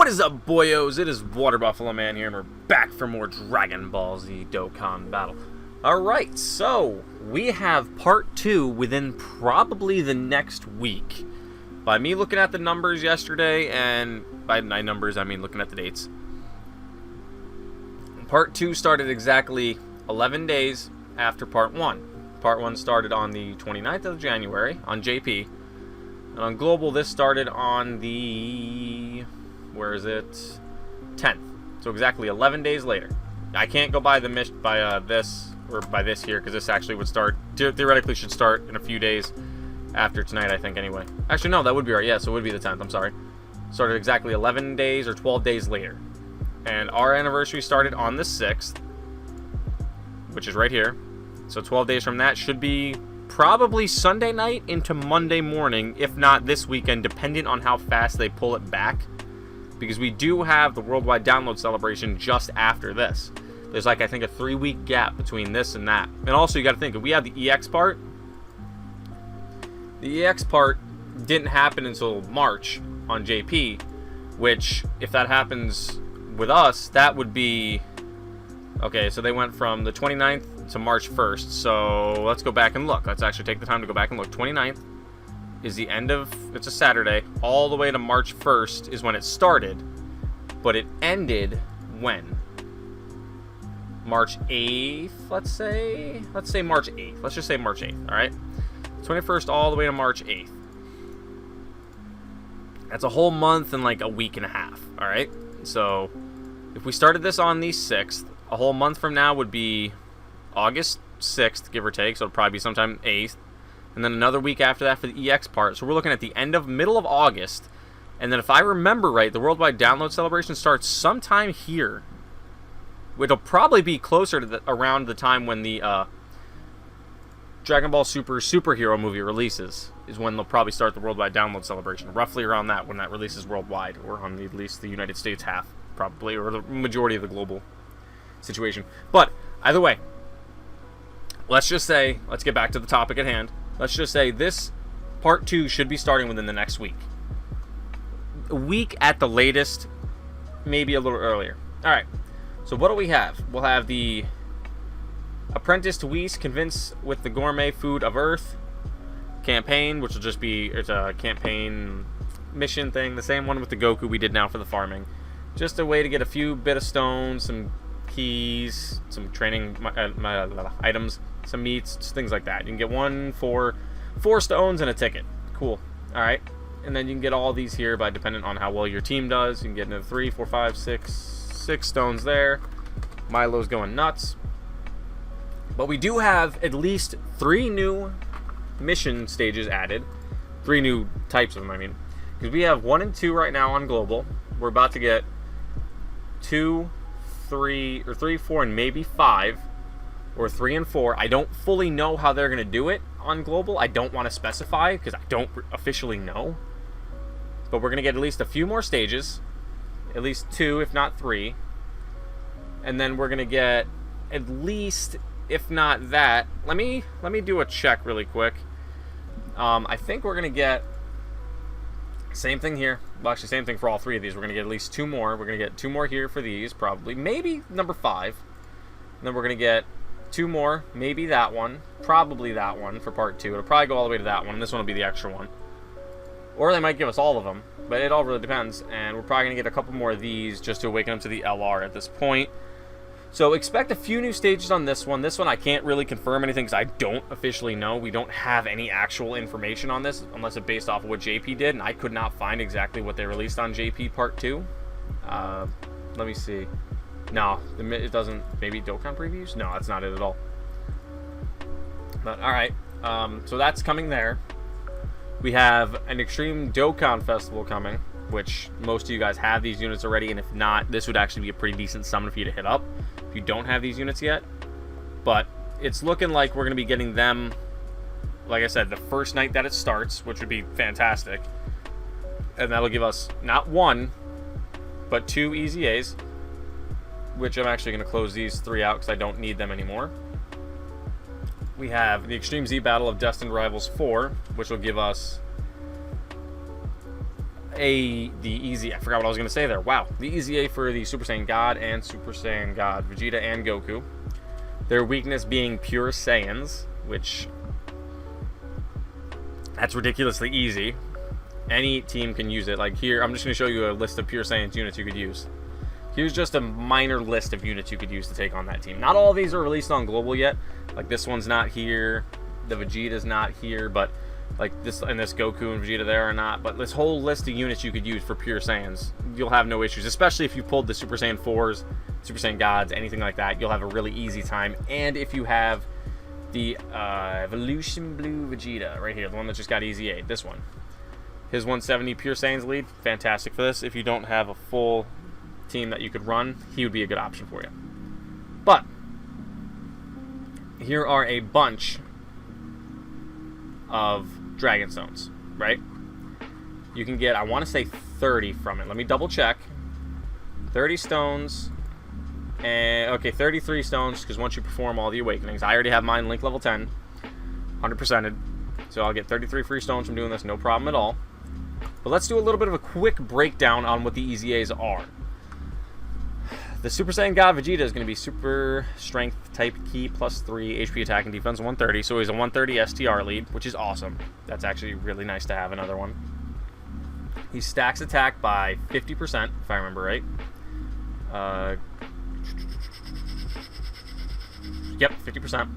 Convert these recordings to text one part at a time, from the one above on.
is up, boyos? It is Water Buffalo Man here, and we're back for more Dragon Ball Z Dokkan battle. Alright, so we have part 2 within probably the next week. By me looking at the numbers yesterday, and by my numbers I mean looking at the dates. Part 2 started exactly 11 days after part 1. Part 1 started on the 29th of January on JP. And on Global, this started on the... where is it? 10th. So exactly 11 days later. I can't go by the this or by this here because this actually would start, theoretically should start in a few days after tonight, I think, anyway. Actually, no, that would be right. Yeah, so it would be the 10th. I'm sorry. Started exactly 11 days or 12 days later. And our anniversary started on the 6th, which is right here. So 12 days from that should be probably Sunday night into Monday morning, if not this weekend, depending on how fast they pull it back. Because we do have the worldwide download celebration just after this. There's like, I think, a 3-week gap between this and that. And also, you got to think, if we have the EX part, the EX part didn't happen until March on JP, which, if that happens with us, that would be... Okay, so they went from the 29th to March 1st. So let's go back and look. Let's actually take the time to go back and look. 29th is the end of, it's a Saturday, all the way to March 1st is when it started, but it ended when? March 8th, let's say March 8th. Let's just say March 8th, all right? 21st all the way to March 8th. That's a whole month and like a week and a half, all right? So if we started this on the 6th, a whole month from now would be August 6th, give or take, so it'll probably be sometime 8th. And then another week after that for the EX part. So we're looking at the middle of August. And then if I remember right, the worldwide download celebration starts sometime here. It'll probably be closer to around the time when the Dragon Ball Super superhero movie releases, is when they'll probably start the worldwide download celebration. Roughly around that, when that releases worldwide, or on at least the United States half, probably, or the majority of the global situation. But either way, let's just say, let's get back to the topic at hand. Let's just say this part 2 should be starting within the next week. A week at the latest, maybe a little earlier. Alright, so what do we have? We'll have the Apprentice to Whis, Convince with the Gourmet Food of Earth campaign, which will just be, it's a campaign mission thing, the same one with the Goku we did now for the farming. Just a way to get a few bit of stones, some keys, some training items, some meats, just things like that. You can get 1 for 4 stones and a ticket. Cool. Alright. And then you can get all these here by dependent on how well your team does. You can get another 3, 4, 5, 6 stones there. Milo's going nuts. But we do have at least 3 new mission stages added. 3 new types of them, I mean. Because we have 1 and 2 right now on Global. We're about to get 2, 3, 4, and maybe 5. Or 3 and 4. I don't fully know how they're going to do it on Global. I don't want to specify because I don't officially know. But we're going to get at least a few more stages. At least 2, if not 3. And then we're going to get at least, if not that, let me do a check really quick. I think we're going to get same thing here. Well, actually, same thing for all 3 of these. We're going to get at least 2 more. We're going to get 2 more here for these, probably. Maybe number 5. And then we're going to get 2 more, maybe that one, probably that one for part 2. It'll probably go all the way to that one, and this one will be the extra one. Or they might give us all of them, but it all really depends. And we're probably going to get a couple more of these just to awaken them to the LR at this point. So expect a few new stages on this one. This one I can't really confirm anything because I don't officially know. We don't have any actual information on this unless it's based off of what JP did, and I could not find exactly what they released on JP part 2. Let me see. No, it doesn't. Maybe Dokkan previews? No, that's not it at all. But alright, so that's coming there. We have an Extreme Dokkan Festival coming, which most of you guys have these units already, and if not, this would actually be a pretty decent summon for you to hit up if you don't have these units yet. But it's looking like we're going to be getting them, like I said, the first night that it starts, which would be fantastic. And that'll give us not 1, but 2 Easy A's, which I'm actually going to close these 3 out because I don't need them anymore. We have the Extreme Z Battle of Destined Rivals 4, which will give us the easy, I forgot what I was going to say there. Wow. The easy A for the Super Saiyan God and Super Saiyan God, Vegeta and Goku. Their weakness being pure Saiyans, which, that's ridiculously easy. Any team can use it. Like here, I'm just going to show you a list of pure Saiyans units you could use. Here's just a minor list of units you could use to take on that team. Not all of these are released on global yet. Like this one's not here. The Vegeta's not here, but like this and this Goku and Vegeta there are not. But this whole list of units you could use for pure Saiyans, you'll have no issues. Especially if you pulled the Super Saiyan 4s, Super Saiyan Gods, anything like that, you'll have a really easy time. And if you have the Evolution Blue Vegeta right here, the one that just got easy 8, this one. His 170 pure Saiyans lead, fantastic for this. If you don't have a full team that you could run, he would be a good option for you. But here are a bunch of Dragon Stones, right? You can get, I want to say 30 from it. Let me double check. 30 stones. And okay, 33 stones, because once you perform all the awakenings, I already have mine link level 10, 100%ed. So I'll get 33 free stones from doing this, no problem at all. But let's do a little bit of a quick breakdown on what the Easy A's are. The Super Saiyan God Vegeta is going to be Super Strength Type Ki plus 3 HP attack and defense 130. So he's a 130 STR lead, which is awesome. That's actually really nice to have another one. He stacks attack by 50%, if I remember right. Yep, 50%.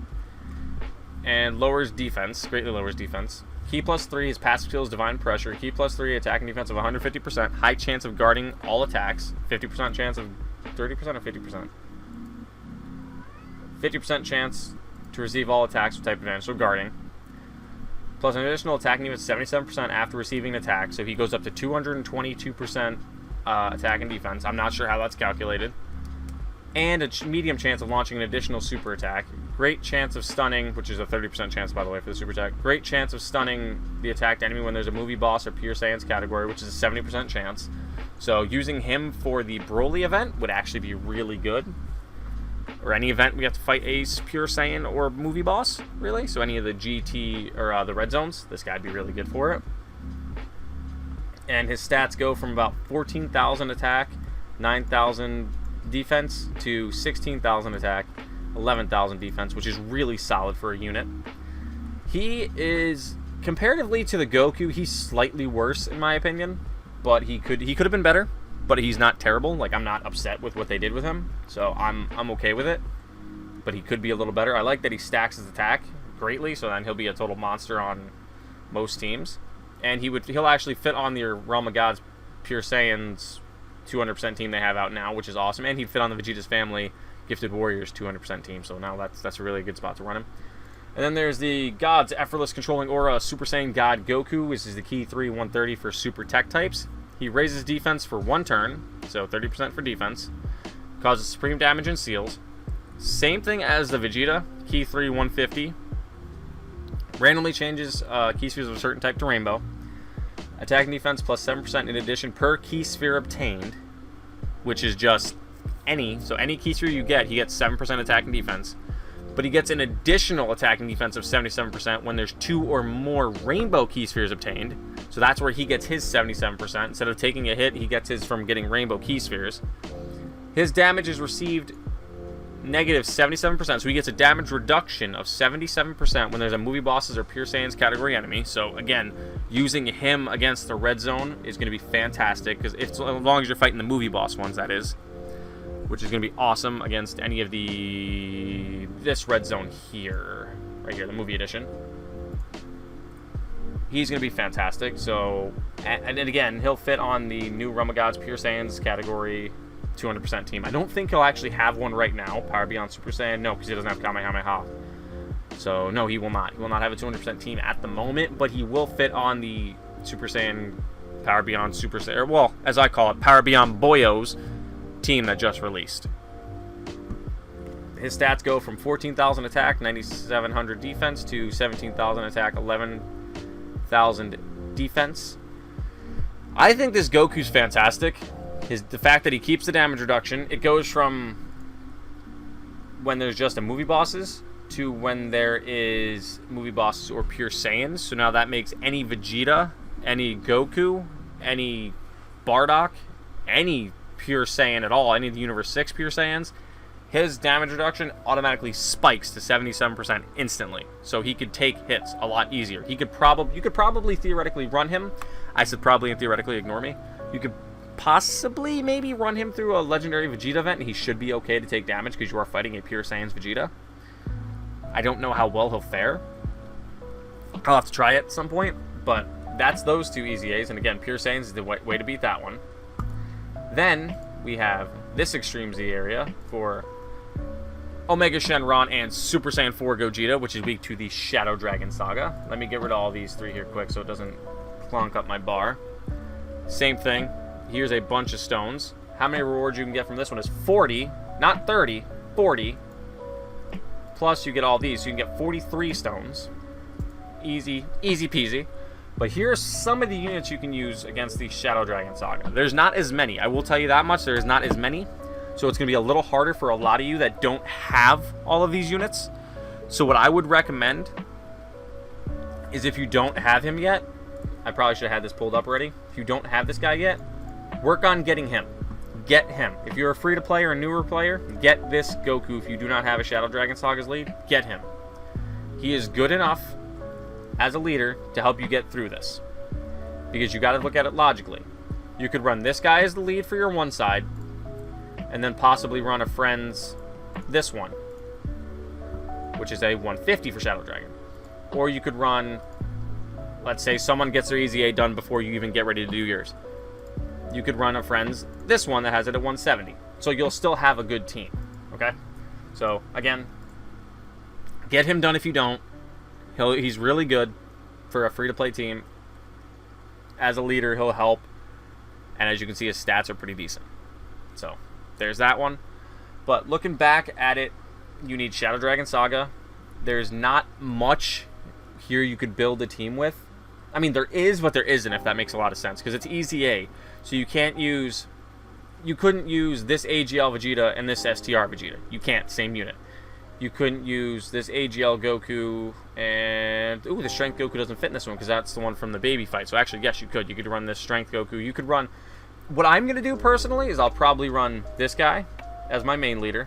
And lowers defense, greatly lowers defense. Ki plus 3, his passive skill is Divine Pressure. Ki plus 3, attack and defense of 150%. High chance of guarding all attacks. 50% chance of 30% or 50%? 50% chance to receive all attacks with type advantage, so guarding. Plus an additional attack and defense 77% after receiving an attack, so he goes up to 222% attack and defense. I'm not sure how that's calculated. And a medium chance of launching an additional super attack. Great chance of stunning, which is a 30% chance, by the way, for the super attack. Great chance of stunning the attacked enemy when there's a movie boss or pure Saiyans category, which is a 70% chance. So using him for the Broly event would actually be really good. Or any event we have to fight a pure Saiyan or movie boss, really. So any of the GT or the red zones, this guy'd be really good for it. And his stats go from about 14,000 attack, 9,000 defense to 16,000 attack, 11,000 defense, which is really solid for a unit. He is, comparatively to the Goku, he's slightly worse in my opinion, but he could have been better, but he's not terrible. Like, I'm not upset with what they did with him, so I'm okay with it. But he could be a little better. I like that he stacks his attack greatly, so then he'll be a total monster on most teams. And he'll actually fit on the Realm of Gods Pure Saiyans 200% team they have out now, which is awesome. And he'd fit on the Vegeta's Family Gifted Warriors 200% team, so now that's a really good spot to run him. And then there's the God's Effortless Controlling Aura Super Saiyan God Goku, which is the Ki 3 130 for Super Tech types. He raises defense for 1 turn, so 30% for defense. Causes supreme damage and seals. Same thing as the Vegeta, Ki 3 150. Randomly changes Ki spheres of a certain type to Rainbow. Attack and defense plus 7% in addition per Ki sphere obtained, which is just any. So any Ki sphere you get, he gets 7% attack and defense. But he gets an additional attack and defense of 77% when there's 2 or more Rainbow Ki spheres obtained. So that's where he gets his 77%. Instead of taking a hit, he gets his from getting Rainbow Ki spheres. His damage is received negative 77%, so he gets a damage reduction of 77% when there's a movie bosses or pure Saiyans category enemy. So again, using him against the red zone is going to be fantastic, because as long as you're fighting the movie boss ones, that is, which is going to be awesome against any of this red zone here, right here, the movie edition. He's going to be fantastic. So, and again, he'll fit on the new Realm of Gods Pure Saiyans category 200% team. I don't think he'll actually have one right now, Power Beyond Super Saiyan. No, because he doesn't have Kamehameha. So, no, he will not. He will not have a 200% team at the moment, but he will fit on the Super Saiyan Power Beyond Super Saiyan, or, well, as I call it, Power Beyond Boyo's team that just released. His stats go from 14,000 attack, 9,700 defense, to 17,000 attack, 11,000 defense. I think this Goku's fantastic. The fact that he keeps the damage reduction, it goes from when there's just a movie bosses to when there is movie bosses or pure Saiyans. So now that makes any Vegeta, any Goku, any Bardock, any Pure Saiyan at all, any of the Universe 6 Pure Saiyans, his damage reduction automatically spikes to 77% instantly. So he could take hits a lot easier. You could probably theoretically run him. I said probably and theoretically, ignore me. You could possibly maybe run him through a legendary Vegeta event, and he should be okay to take damage because you are fighting a Pure Saiyan's Vegeta. I don't know how well he'll fare. I'll have to try it at some point, but that's those two easy A's, and again, Pure Saiyans is the way to beat that one. Then we have this Extreme Z area for Omega Shenron and Super Saiyan 4 Gogeta, which is weak to the Shadow Dragon Saga. Let me get rid of all these three here quick so it doesn't clunk up my bar. Same thing. Here's a bunch of stones. How many rewards you can get from this one is 40, not 30, 40. Plus you get all these, so you can get 43 stones. Easy peasy. But here are some of the units you can use against the Shadow Dragon Saga. There's not as many. I will tell you that much. There's not as many. So it's going to be a little harder for a lot of you that don't have all of these units. So what I would recommend is if you don't have him yet, I probably should have had this pulled up already. If you don't have this guy yet, work on getting him. Get him. If you're a free-to-play or a newer player, get this Goku. If you do not have a Shadow Dragon Saga's lead, get him. He is good enough as a leader to help you get through this. Because you got to look at it logically. You could run this guy as the lead for your one side, and then possibly run a friend's this one, which is a 150 for Shadow Dragon. Or you could run, let's say someone gets their Easy A done before you even get ready to do yours. You could run a friend's this one that has it at 170. So you'll still have a good team, okay? So, again, get him done if you don't. He's really good for a free-to-play team. As a leader, he'll help. And as you can see, his stats are pretty decent. So, there's that one. But looking back at it, you need Shadow Dragon Saga. There's not much here you could build a team with. I mean, there is, but there isn't, if that makes a lot of sense. Because it's Easy A. So you couldn't use this AGL Vegeta and this STR Vegeta. You can't, same unit. You couldn't use this AGL Goku and... Ooh, the Strength Goku doesn't fit in this one because that's the one from the baby fight. So actually, yes, you could. You could run this Strength Goku. You could run... What I'm going to do personally is I'll probably run this guy as my main leader.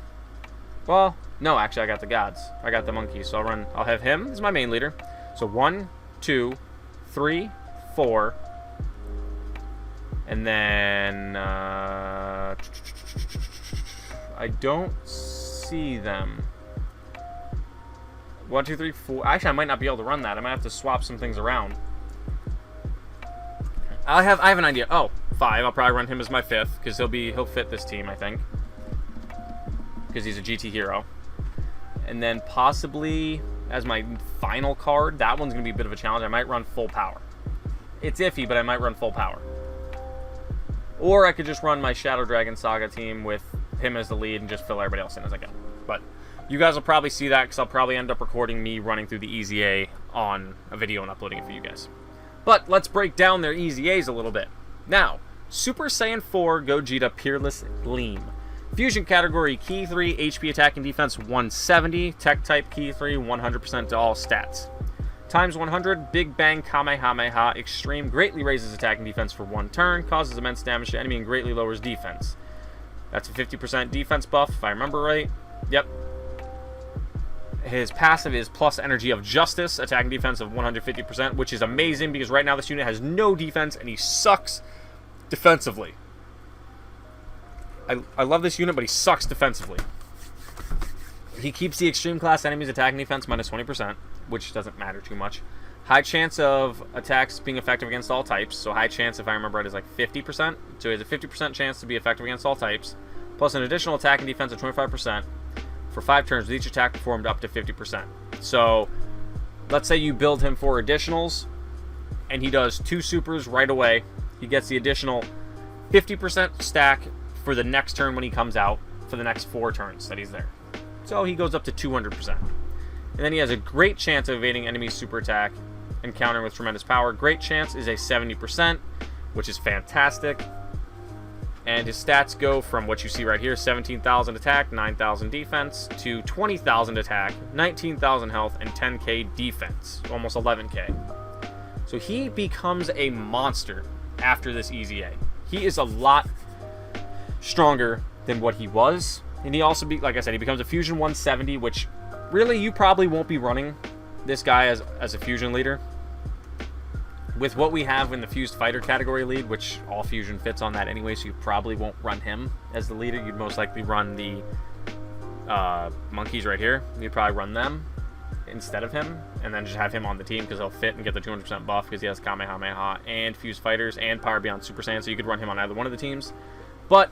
Well, no, actually, I got the gods. I got the monkeys. So I'll have him as my main leader. So 1, 2, 3, 4... And then... I don't see them. 1, 2, 3, 4. Actually, I might not be able to run that. I might have to swap some things around. I have an idea. Oh, 5. I'll probably run him as my 5th because he'll fit this team, I think, because he's a GT hero. And then possibly as my final card, that one's gonna be a bit of a challenge. I might run full power. It's iffy, but I might run full power. Or I could just run my Shadow Dragon Saga team with him as the lead and just fill everybody else in as I go. But you guys will probably see that because I'll probably end up recording me running through the Easy A on a video and uploading it for you guys. But let's break down their Easy A's a little bit. Now, Super Saiyan 4 Gogeta Peerless Gleam. Fusion category Key 3, HP attack and defense 170. Tech type Key 3, 100% to all stats. Times 100, Big Bang Kamehameha Extreme greatly raises attack and defense for 1 turn, causes immense damage to enemy and greatly lowers defense. That's a 50% defense buff, if I remember right. Yep. His passive is plus Energy of Justice, attack and defense of 150%, which is amazing because right now this unit has no defense and he sucks defensively. I love this unit, but he sucks defensively. He keeps the extreme class enemies attack and defense minus 20%, which doesn't matter too much. High chance of attacks being effective against all types. So high chance, if I remember right, is like 50%. So he has a 50% chance to be effective against all types. Plus an additional attack and defense of 25% for 5 turns with each attack performed up to 50%. So let's say you build him for additionals and he does 2 supers right away. He gets the additional 50% stack for the next turn when he comes out for the next 4 turns that he's there. So he goes up to 200%. And then he has a great chance of evading enemy super attack and countering with tremendous power. Great chance is a 70%, which is fantastic. And his stats go from what you see right here, 17,000 attack, 9,000 defense, to 20,000 attack, 19,000 health, and 10k defense, almost 11k. So he becomes a monster after this EZA. He is a lot stronger than what he was. And he also, like I said, he becomes a Fusion 170, which really you probably won't be running this guy as a Fusion leader. With what we have in the Fused Fighter category lead, which all Fusion fits on that anyway, so you probably won't run him as the leader. You'd most likely run the monkeys right here. You'd probably run them instead of him, and then just have him on the team because he'll fit and get the 200% buff because he has Kamehameha and Fused Fighters and Power Beyond Super Saiyan, so you could run him on either one of the teams. But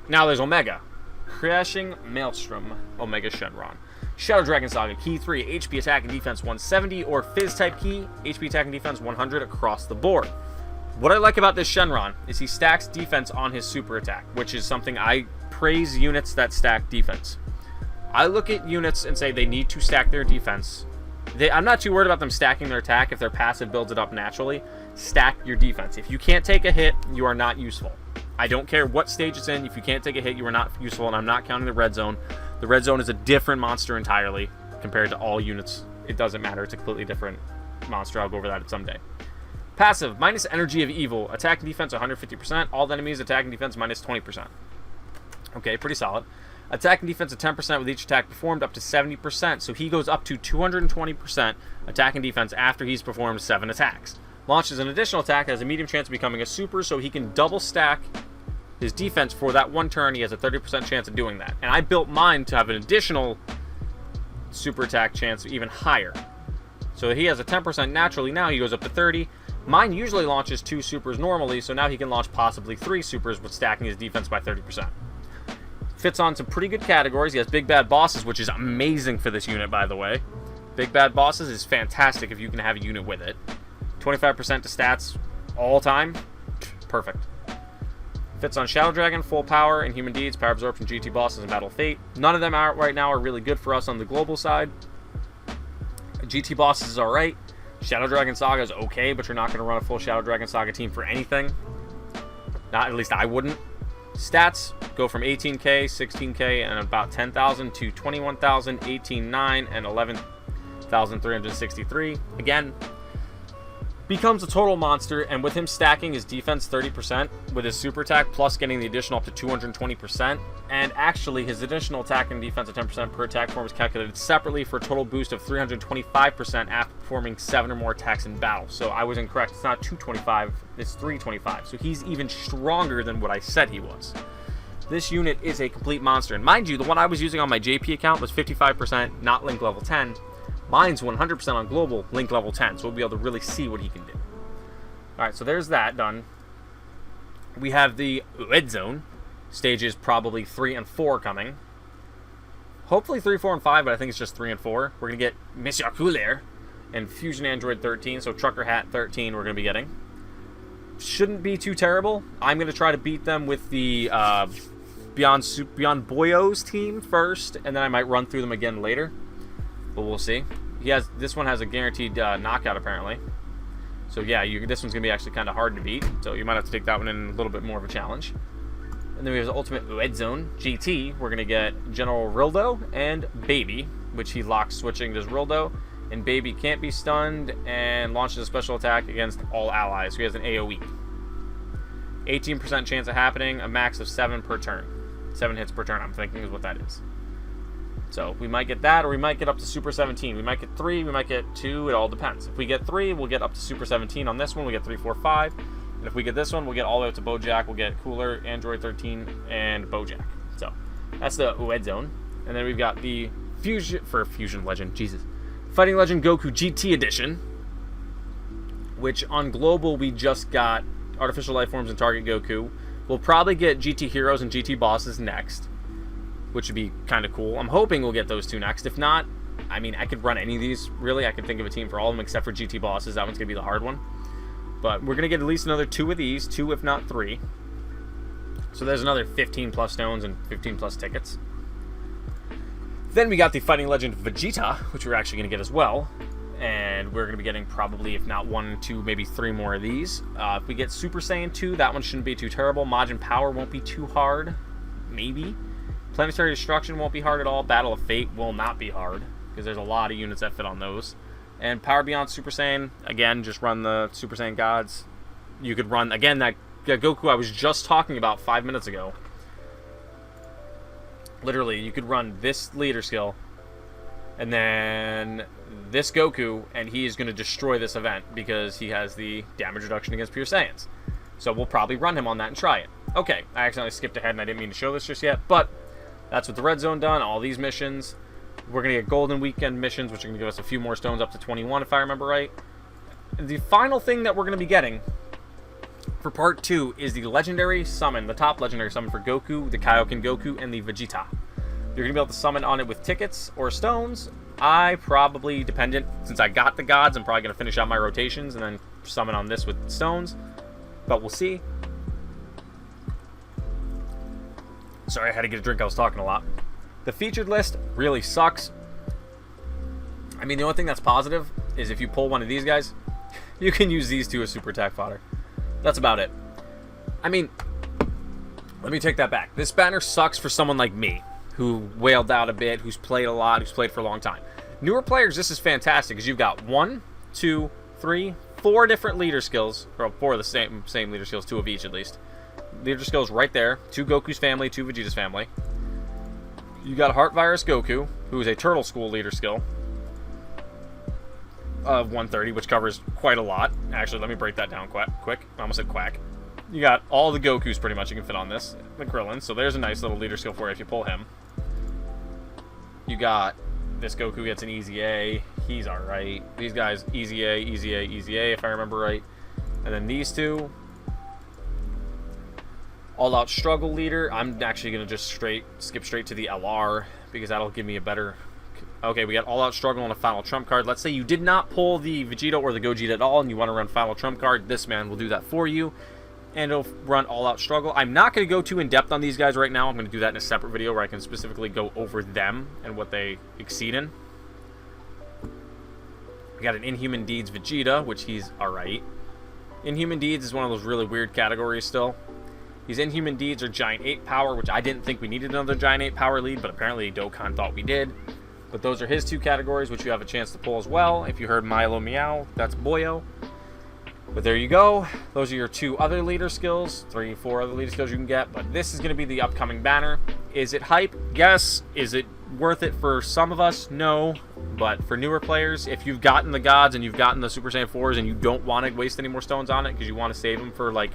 now there's Omega. Crashing Maelstrom, Omega Shenron. Shadow Dragon Saga, Key 3, HP Attack and Defense 170, or Fizz type Key, HP Attack and Defense 100 across the board. What I like about this Shenron is he stacks defense on his super attack, which is something I praise units that stack defense. I look at units and say they need to stack their defense. I'm not too worried about them stacking their attack if their passive builds it up naturally. Stack your defense. If you can't take a hit, you are not useful. I don't care what stage it's in. If you can't take a hit, you are not useful, and I'm not counting the red zone. The red zone is a different monster entirely compared to all units. It doesn't matter. It's a completely different monster. I'll go over that someday. Passive, minus Energy of Evil. Attack and defense 150%. All enemies attack and defense minus 20%. Okay, pretty solid. Attack and defense at 10% with each attack performed up to 70%. So he goes up to 220% attack and defense after he's performed 7 attacks. Launches an additional attack, has a medium chance of becoming a super, so he can double stack his defense for that one turn. He has a 30% chance of doing that. And I built mine to have an additional super attack chance even higher. So he has a 10% naturally now, he goes up to 30. Mine usually launches 2 supers normally, so now he can launch possibly 3 supers with stacking his defense by 30%. Fits on some pretty good categories. He has Big Bad Bosses, which is amazing for this unit, by the way. Big Bad Bosses is fantastic if you can have a unit with it. 25% to stats all time. Perfect. Fits on Shadow Dragon, Full Power, and Human Deeds, Power Absorption, GT Bosses, and Battle of Fate. None of them right now are really good for us on the global side. GT Bosses is alright. Shadow Dragon Saga is okay, but you're not going to run a full Shadow Dragon Saga team for anything. Not, at least I wouldn't. Stats go from 18k, 16k, and about 10,000 to 21,000, 18,900, and 11,363. Again, becomes a total monster, and with him stacking his defense 30% with his super attack plus getting the additional up to 220%, and actually his additional attack and defense at 10% per attack form is calculated separately for a total boost of 325% after performing 7 or more attacks in battle. So I was incorrect. It's not 225, it's 325. So he's even stronger than what I said he was. This unit is a complete monster, and mind you, the one I was using on my JP account was 55% not link level 10. Mine's 100% on global, link level 10, so we'll be able to really see what he can do. Alright, so there's that done. We have the red zone. Stages probably 3 and 4 coming. Hopefully 3, 4, and 5, but I think it's just 3 and 4. We're going to get Monsieur Cooler and Fusion Android 13, so Trucker Hat 13 we're going to be getting. Shouldn't be too terrible. I'm going to try to beat them with the Beyond Boyos team first, and then I might run through them again later. But we'll see. This one has a guaranteed knockout apparently. So yeah, this one's gonna be actually kind of hard to beat. So you might have to take that one in a little bit more of a challenge. And then we have the Ultimate Red Zone GT. We're gonna get General Rildo and Baby, which he locks switching to Rildo. And Baby can't be stunned and launches a special attack against all allies. So he has an AoE. 18% chance of happening, a max of 7 per turn. 7 hits per turn, I'm thinking is what that is. So we might get that, or we might get up to Super 17. We might get 3, we might get 2, it all depends. If we get 3, we'll get up to Super 17 on this one. We get 3, 4, 5. And if we get this one, we'll get all the way up to Bojack. We'll get Cooler, Android 13, and Bojack. So that's the red zone. And then we've got the Fusion Legend, Jesus. Fighting Legend Goku GT Edition, which on global we just got Artificial Life Forms and Target Goku. We'll probably get GT Heroes and GT Bosses next, which would be kind of cool. I'm hoping we'll get those 2 next. If not, I mean, I could run any of these, really. I could think of a team for all of them except for GT Bosses. That one's going to be the hard one. But we're going to get at least another 2 of these, 2 if not 3. So there's another 15 plus stones and 15 plus tickets. Then we got the Fighting Legend Vegeta, which we're actually going to get as well. And we're going to be getting probably, if not 1, 2, maybe 3 more of these. If we get Super Saiyan 2, that one shouldn't be too terrible. Majin Power won't be too hard. Maybe. Planetary Destruction won't be hard at all. Battle of Fate will not be hard, because there's a lot of units that fit on those. And Power Beyond Super Saiyan, again, just run the Super Saiyan Gods. You could run, again, that Goku I was just talking about 5 minutes ago. Literally, you could run this leader skill, and then this Goku, and he is going to destroy this event because he has the damage reduction against pure Saiyans. So we'll probably run him on that and try it. Okay, I accidentally skipped ahead and I didn't mean to show this just yet, but that's what the red zone done, all these missions. We're going to get golden weekend missions, which are going to give us a few more stones up to 21 if I remember right. The final thing that we're going to be getting for part 2 is the legendary summon, the top legendary summon for Goku, the Kaioken Goku, and the Vegeta. You're going to be able to summon on it with tickets or stones. I probably, dependent, since I got the gods, I'm probably going to finish out my rotations and then summon on this with stones. But we'll see. Sorry, I had to get a drink. I was talking a lot. The featured list really sucks. I mean, the only thing that's positive is if you pull one of these guys, you can use these two as super attack fodder. That's about it. I mean, let me take that back. This banner sucks for someone like me, who wailed out a bit, who's played a lot, who's played for a long time. Newer players, this is fantastic, because you've got 1, 2, 3, 4 different leader skills, or 4 of the same leader skills, 2 of each at least. Leader skills right there. 2 Goku's family, 2 Vegeta's family. You got Heart Virus Goku, who is a Turtle School leader skill of 130, which covers quite a lot. Actually, let me break that down quick. I almost said quack. You got all the Gokus pretty much you can fit on this. The Krillin, so there's a nice little leader skill for you if you pull him. You got this Goku gets an easy A. He's alright. These guys, easy A, easy A, easy A, if I remember right. And then these two, all-out struggle leader. I'm actually going to just skip straight to the LR because that'll give me a better... Okay, we got all-out struggle on a final trump card. Let's say you did not pull the Vegeta or the Gogeta at all and you want to run final trump card. This man will do that for you. And it'll run all-out struggle. I'm not going to go too in-depth on these guys right now. I'm going to do that in a separate video where I can specifically go over them and what they exceed in. We got an Inhuman Deeds Vegeta, which he's alright. Inhuman Deeds is one of those really weird categories still. These Inhuman Deeds are Giant 8 power, which I didn't think we needed another Giant 8 power lead, but apparently Dokkan thought we did. But those are his 2 categories, which you have a chance to pull as well. If you heard Milo Meow, that's Boyo. But there you go. Those are your 2 other leader skills, 3, 4 other leader skills you can get. But this is going to be the upcoming banner. Is it hype? Yes. Is it worth it for some of us? No. But for newer players, if you've gotten the gods and you've gotten the Super Saiyan 4s and you don't want to waste any more stones on it because you want to save them for like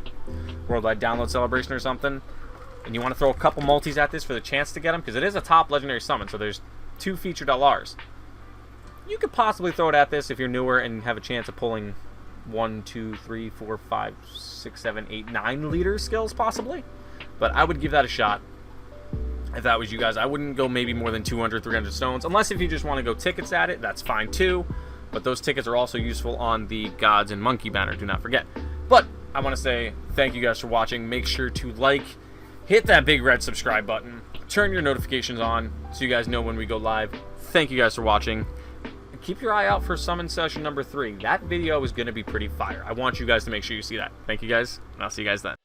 Worldwide Download Celebration or something, and you want to throw a couple multis at this for the chance to get them, because it is a top legendary summon, so there's 2 featured LRs. You could possibly throw it at this if you're newer and have a chance of pulling 1, 2, 3, 4, 5, 6, 7, 8, 9 leader skills possibly. But I would give that a shot if that was you guys. I wouldn't go maybe more than 200, 300 stones, unless if you just want to go tickets at it, that's fine too. But those tickets are also useful on the Gods and Monkey banner, do not forget. But I want to say thank you guys for watching. Make sure to like, hit that big red subscribe button, turn your notifications on so you guys know when we go live. Thank you guys for watching. Keep your eye out for summon session number 3. That video is going to be pretty fire. I want you guys to make sure you see that. Thank you guys, and I'll see you guys then.